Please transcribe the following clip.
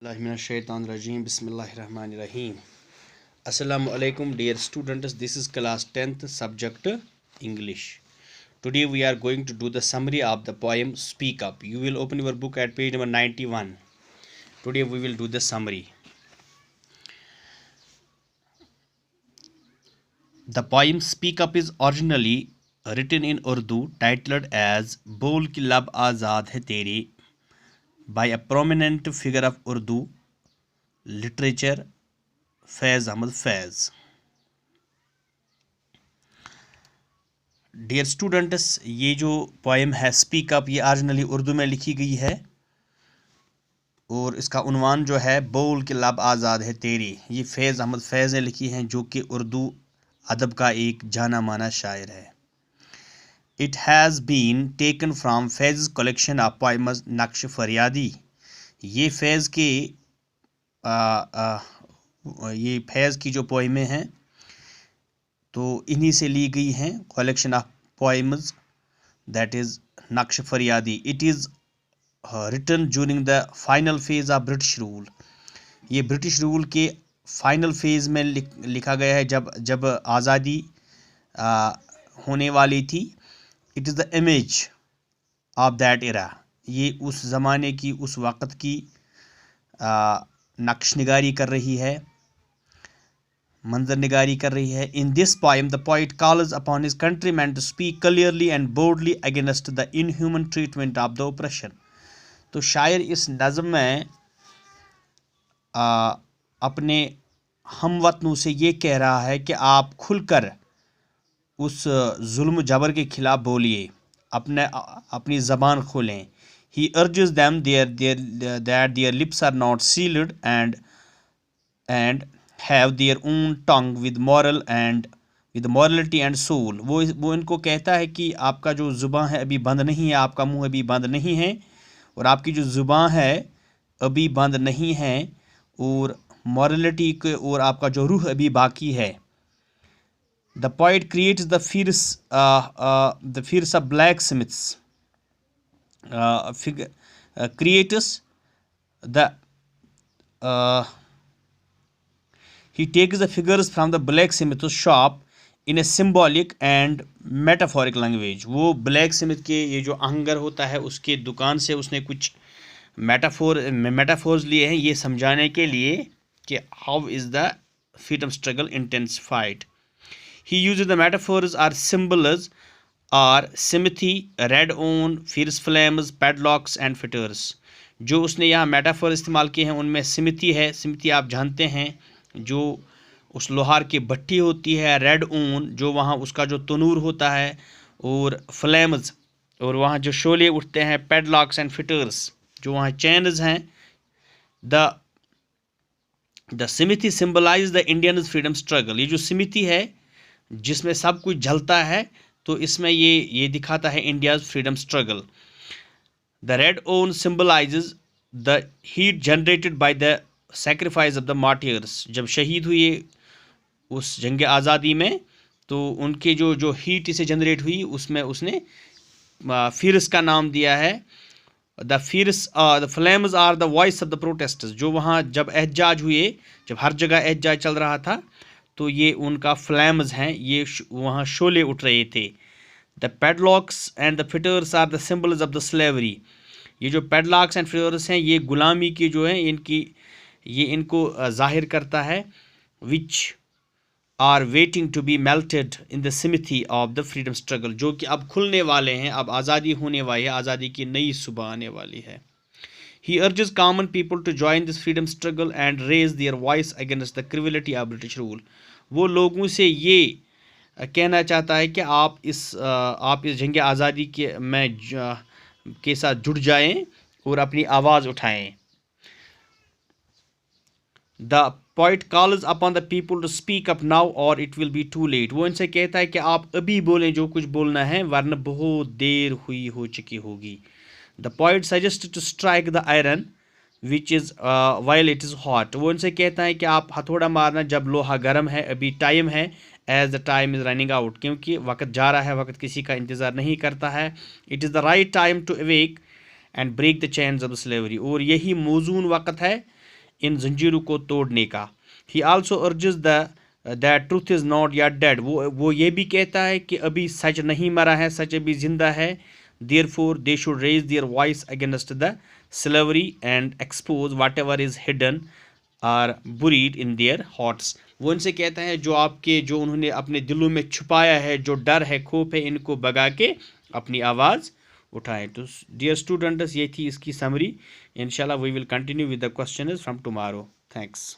Bismillahirrahmanirrahim. Bismillahirrahmanirrahim. Assalamu alaikum, dear students. This is class 10th subject English. Today we are going to do the summary of the poem Speak Up. You will open your book at page number 91. Today we will do the summary. The poem Speak Up is originally written in Urdu, titled as Bol Ki Lab Azad Hai Tere, by a prominent figure of Urdu literature, Faiz Ahmad Faiz. Dear students, ये जो poem है speak up, ये originally Urdu में लिखी गई है और इसका उन्वान जो है बोल के लब आज़ाद है तेरी, ये फैज़ अहमद फैज़ ने लिखी हैं, जो कि उर्दू अदब का एक जाना माना शायर है. It has been taken from Faiz collection of poems Naqsh Faryadi. ये फैज़ के ये फैज़ की जो पोएमें हैं तो इन्हीं से ली गई हैं. Collection of poems that is Naqsh Faryadi. It is written during the final phase of British rule. ये ब्रिटिश रूल के फाइनल फेज़ में लिखा गया है, जब आज़ादी होने वाली थी. It is the image of that era. ये उस ज़माने की, उस वक़्त की नक्श निगारी कर रही है, मंजर निगारी कर रही है. In this poem the poet calls upon his countryman to speak clearly and boldly against the inhuman treatment of the operation. तो शायर इस नज़म में अपने हमवतनों से ये कह रहा है कि आप खुलकर उस जुल्म जबर के खिलाफ बोलिए, अपनी ज़बान खोलें. He urges them that their lips are not sealed and have their own tongue with morality and soul. वो इनको कहता है कि आपका जो ज़ुबान है अभी बंद नहीं है, आपका मुंह अभी बंद नहीं है और आपकी जो ज़ुबान है अभी बंद नहीं है और मॉरलिटी के और आपका जो रूह अभी बाकी है. The poet creates the fierce of blacksmiths. He takes the figures from the blacksmith's shop in a symbolic and metaphoric language. वो blacksmith के ये जो आहंगर होता है उसके दुकान से उसने कुछ मेटाफोर्स लिए हैं, ये समझाने के लिए कि how is the freedom struggle intensified. He uses the metaphors or symbols और smithy, red hot, fierce flames, padlocks and fetters. जो उसने यहाँ मेटाफर इस्तेमाल किए हैं उनमें सिमिथी है. सिमिथी आप जानते हैं जो उस लोहार की भट्टी होती है. रेड ओन जो वहाँ उसका जो तनूर होता है, और फ्लेम्स और वहाँ जो शोले उठते हैं. पैडलॉक्स एंड फिटर्स जो वहाँ चैनज हैं. The smithy symbolize the Indian freedom struggle. ये जो सिमिथी है जिसमें सब कुछ जलता है, तो इसमें ये दिखाता है India's freedom struggle. The red own symbolises the heat generated by the sacrifice of the martyrs. जब शहीद हुए उस जंग आज़ादी में तो उनके जो हीट इसे जनरेट हुई उसमें उसने फिरस का नाम दिया है. The flames are the voice of the protesters. जो वहाँ जब एहतजाज हुए, जब हर जगह एहतजाज चल रहा था, तो ये उनका फ्लैम्स हैं, ये वहाँ शोले उठ रहे थे. The padlocks and the fetters are the symbols of the slavery. ये जो पैडलॉक्स एंड फिटर्स हैं ये गुलामी की जो है इनको जाहिर करता है. Which are waiting to be melted in the smithy of the freedom struggle. जो कि अब खुलने वाले हैं, अब आज़ादी होने वाली है, आज़ादी की नई सुबह आने वाली है. He urges common people to join this freedom struggle and raise their voice against the cruelty of British rule. वो लोगों से ये कहना चाहता है कि आप इस जंग आज़ादी के साथ जुड़ जाएं और अपनी आवाज़ उठाएं. The poet calls upon the people to speak up now or it will be too late. वो इनसे कहता है कि आप अभी बोलें जो कुछ बोलना है, वरना बहुत देर हो चुकी होगी. The poet suggests to strike the iron which is while it is hot. वो इनसे कहता है कि आप हथौड़ा मारना जब लोहा गर्म है, अभी टाइम है. as the time is running out. क्योंकि वक्त जा रहा है, वक्त किसी का इंतज़ार नहीं करता है. It is the right time to awake and break the chains of slavery. और यही मौजून वक्त है इन जंजीरों को तोड़ने का। ही also urges that truth is not या डेड, वो ये भी कहता है कि अभी सच नहीं मरा है, सच अभी जिंदा है। Therefore they should raise their voice against the slavery and expose whatever is hidden or buried in their hearts. वो इनसे कहता है जो उन्होंने अपने दिलों में छुपाया है, जो डर है, खौफ है, इनको भगा के अपनी आवाज़ उठाएं। तो डियर स्टूडेंट्स, ये थी इसकी समरी। इंशाल्लाह we will continue with the questions from tomorrow. Thanks.